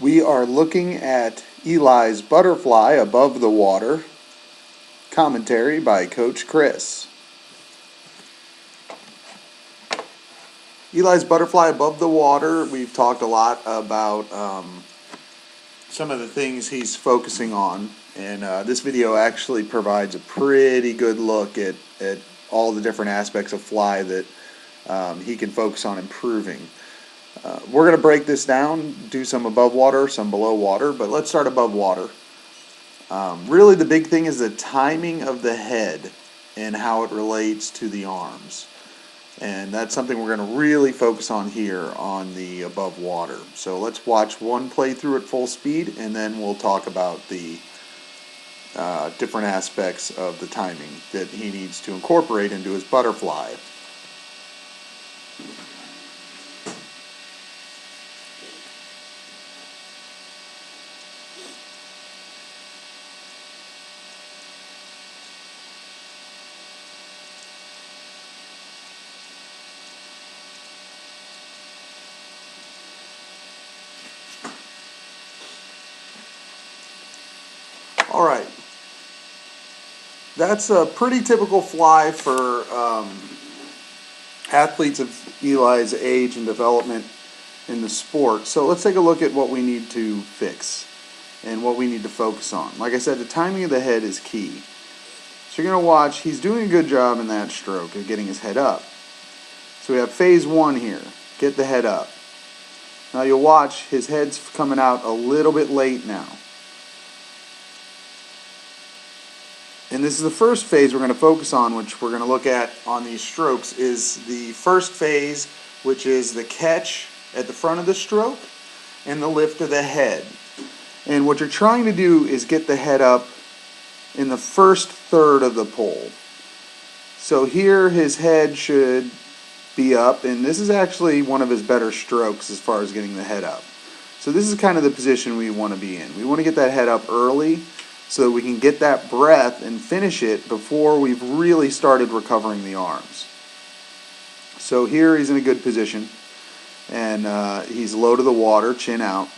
We are looking at Eli's Butterfly Above the Water, commentary by Coach Chris. Eli's Butterfly Above the Water, we've talked a lot about some of the things he's focusing on, and this video actually provides a pretty good look at all the different aspects of fly that he can focus on improving. We're going to break this down, do some above water, some below water, but let's start above water. Really the big thing is the timing of the head and how it relates to the arms. And that's something we're going to really focus on here on the above water. So let's watch one playthrough at full speed, and then we'll talk about the different aspects of the timing that he needs to incorporate into his butterfly. Alright, that's a pretty typical fly for athletes of Eli's age and development in the sport. So let's take a look at what we need to fix and what we need to focus on. Like I said, the timing of the head is key. So you're going to watch, he's doing a good job in that stroke of getting his head up. So we have phase one here, get the head up. Now you'll watch, his head's coming out a little bit late now. And this is the first phase we're going to focus on, which we're going to look at on these strokes, is the first phase, which is the catch at the front of the stroke and the lift of the head. And what you're trying to do is get the head up in the first third of the pole. So here his head should be up, and this is actually one of his better strokes as far as getting the head up. So this is kind of the position we want to be in. We want to get that head up early, so that we can get that breath and finish it before we've really started recovering the arms. So here he's in a good position, and he's low to the water, chin out.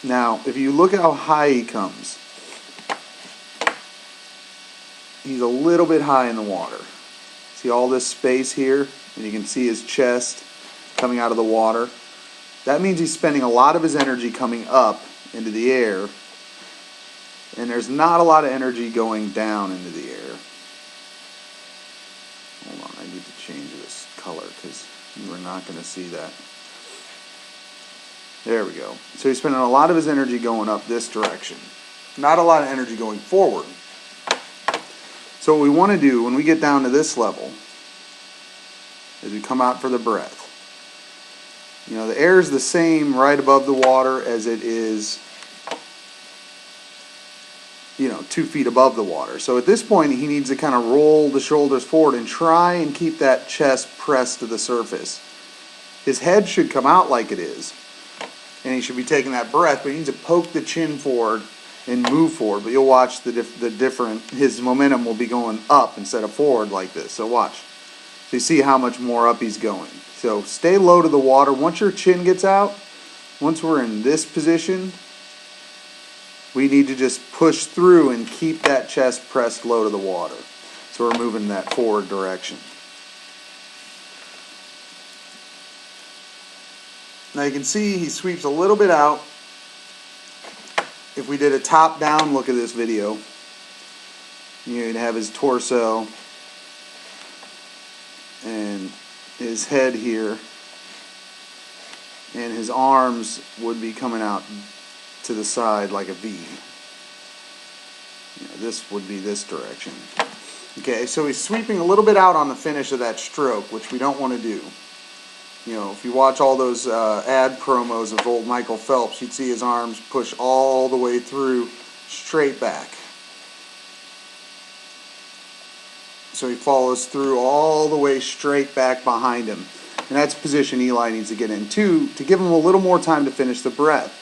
Now, if you look at how high he comes, he's a little bit high in the water. See all this space here? And you can see his chest coming out of the water. That means he's spending a lot of his energy coming up into the air, and there's not a lot of energy going down into the air. Hold on, I need to change this color because you are not going to see that. There we go. So he's spending a lot of his energy going up this direction. Not a lot of energy going forward. So what we want to do when we get down to this level is we come out for the breath. You know, the air is the same right above the water as it is 2 feet above the water. So at this point he needs to kind of roll the shoulders forward and try and keep that chest pressed to the surface. His head should come out like it is, and he should be taking that breath, but he needs to poke the chin forward and move forward. But you'll watch his momentum will be going up instead of forward like this. So watch. So you see how much more up he's going. So stay low to the water. Once your chin gets out, once we're in this position, we need to just push through and keep that chest pressed low to the water. So we're moving in that forward direction. Now you can see he sweeps a little bit out. If we did a top-down look at this video, you'd have his torso and his head here, and his arms would be coming out to the side like a V. This would be this direction. Okay, so he's sweeping a little bit out on the finish of that stroke, which we don't want to do. If you watch all those ad promos of old Michael Phelps, you'd see his arms push all the way through straight back. So he follows through all the way straight back behind him. And that's a position Eli needs to get in too, to give him a little more time to finish the breath.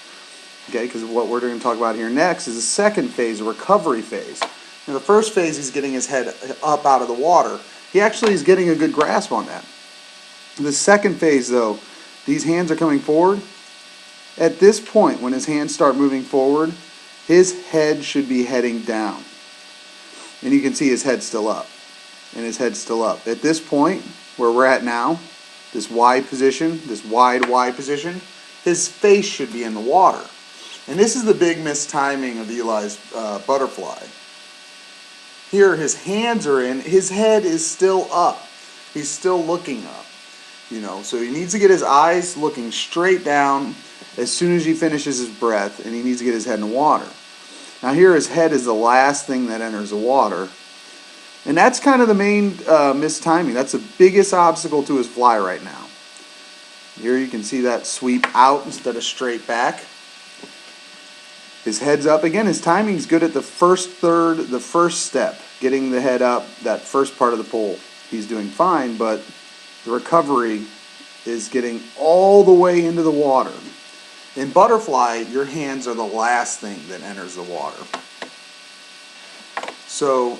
Okay, because what we're going to talk about here next is the second phase, a recovery phase. In the first phase, he's getting his head up out of the water. He actually is getting a good grasp on that. In the second phase, though, these hands are coming forward, At this point, when his hands start moving forward, his head should be heading down. And you can see his head still up. And his head's still up. At this point, where we're at now, this wide position, this wide position, his face should be in the water. And this is the big mistiming of Eli's butterfly. Here his hands are in, his head is still up. He's still looking up. You know, so he needs to get his eyes looking straight down as soon as he finishes his breath, and he needs to get his head in the water. Now here his head is the last thing that enters the water. And that's kind of the main mistiming. That's the biggest obstacle to his fly right now. Here you can see that sweep out instead of straight back. His head's up. Again, his timing's good at the first third, the first step, getting the head up, that first part of the pole. He's doing fine, but the recovery is getting all the way into the water. In butterfly, your hands are the last thing that enters the water. So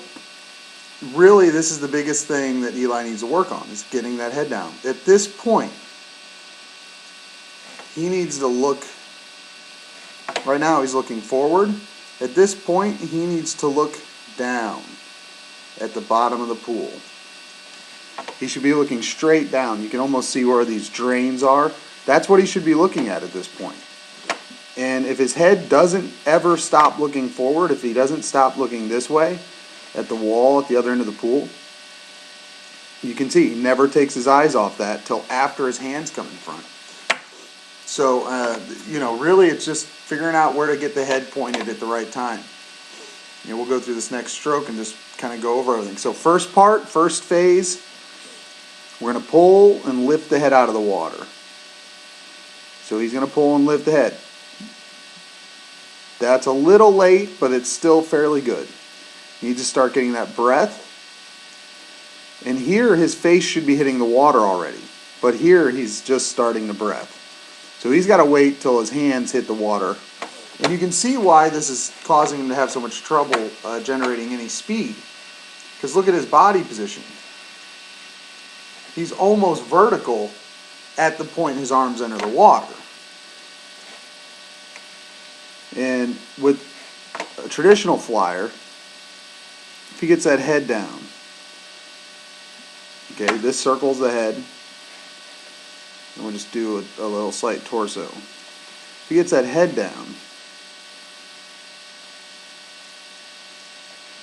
really, this is the biggest thing that Eli needs to work on, is getting that head down. At this point, he needs to look, right now he's looking forward. At this point, he needs to look down at the bottom of the pool. He should be looking straight down. You can almost see where these drains are. That's what he should be looking at this point. And if his head doesn't ever stop looking forward, if he doesn't stop looking this way, at the wall at the other end of the pool, you can see he never takes his eyes off that till after his hands come in front. So, you know, really it's just figuring out where to get the head pointed at the right time. You know, we'll go through this next stroke and just kind of go over everything. So first part, first phase, we're going to pull and lift the head out of the water. So he's going to pull and lift the head. That's a little late, but it's still fairly good. You need to start getting that breath. And here his face should be hitting the water already. But here he's just starting the breath. So he's got to wait till his hands hit the water. And you can see why this is causing him to have so much trouble generating any speed. Because look at his body position. He's almost vertical at the point his arms enter the water. And with a traditional flyer, if he gets that head down, okay, this circles the head, and we'll just do a little slight torso. If he gets that head down,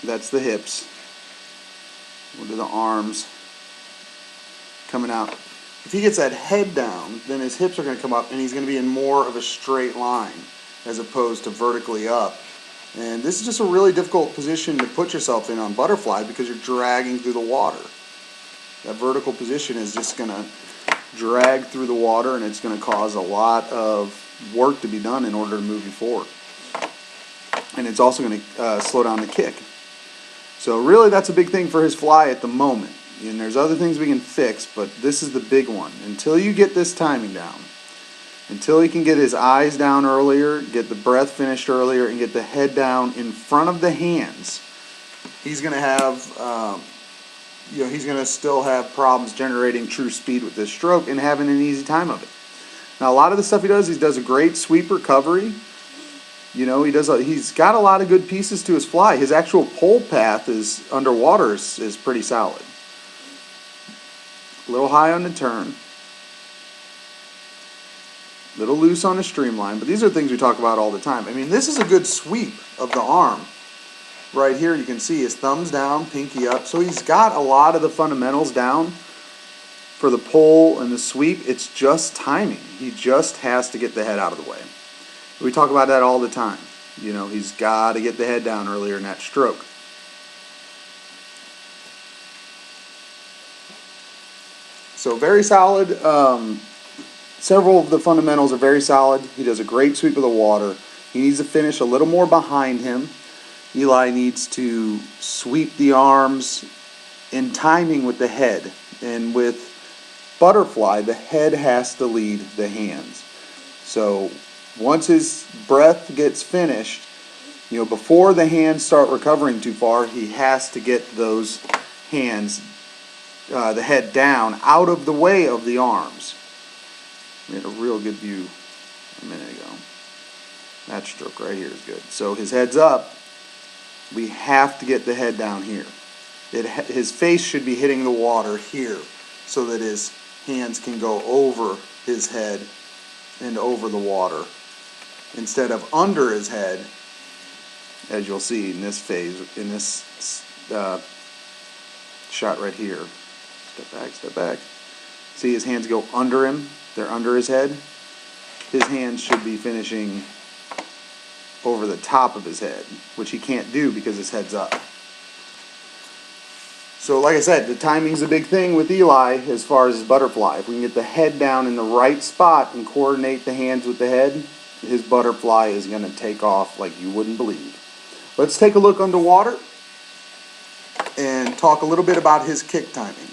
that's the hips. We'll do the arms coming out. If he gets that head down, then his hips are going to come up, and he's going to be in more of a straight line as opposed to vertically up. And this is just a really difficult position to put yourself in on butterfly because you're dragging through the water. That vertical position is just going to drag through the water, and it's going to cause a lot of work to be done in order to move you forward. And it's also going to slow down the kick. So really that's a big thing for his fly at the moment. And there's other things we can fix, but this is the big one. Until you get this timing down, until he can get his eyes down earlier, get the breath finished earlier, and get the head down in front of the hands, he's going to have, he's going to still have problems generating true speed with this stroke and having an easy time of it. Now, a lot of the stuff he does a great sweep recovery. You know, he's got a lot of good pieces to his fly. His actual pole path is underwater is pretty solid. A little high on the turn. A little loose on the streamline, but these are things we talk about all the time. I mean, this is a good sweep of the arm. Right here you can see his thumbs down, pinky up. So he's got a lot of the fundamentals down for the pull and the sweep. It's just timing. He just has to get the head out of the way. We talk about that all the time. You know, he's got to get the head down earlier in that stroke. So very solid. Several of the fundamentals are very solid. He does a great sweep of the water. He needs to finish a little more behind him. Eli needs to sweep the arms in timing with the head. And with butterfly, the head has to lead the hands. So once his breath gets finished, you know, before the hands start recovering too far, he has to get those hands, the head down, out of the way of the arms. We had a real good view a minute ago. That stroke right here is good. So his head's up. We have to get the head down here. His face should be hitting the water here so that his hands can go over his head and over the water instead of under his head, as you'll see in this phase, in this shot right here. Step back, step back. See his hands go under him? They're under his head. His hands should be finishing over the top of his head, which he can't do because his head's up. So like I said, the timing's a big thing with Eli as far as his butterfly. If we can get the head down in the right spot and coordinate the hands with the head, his butterfly is going to take off like you wouldn't believe. Let's take a look underwater and talk a little bit about his kick timing.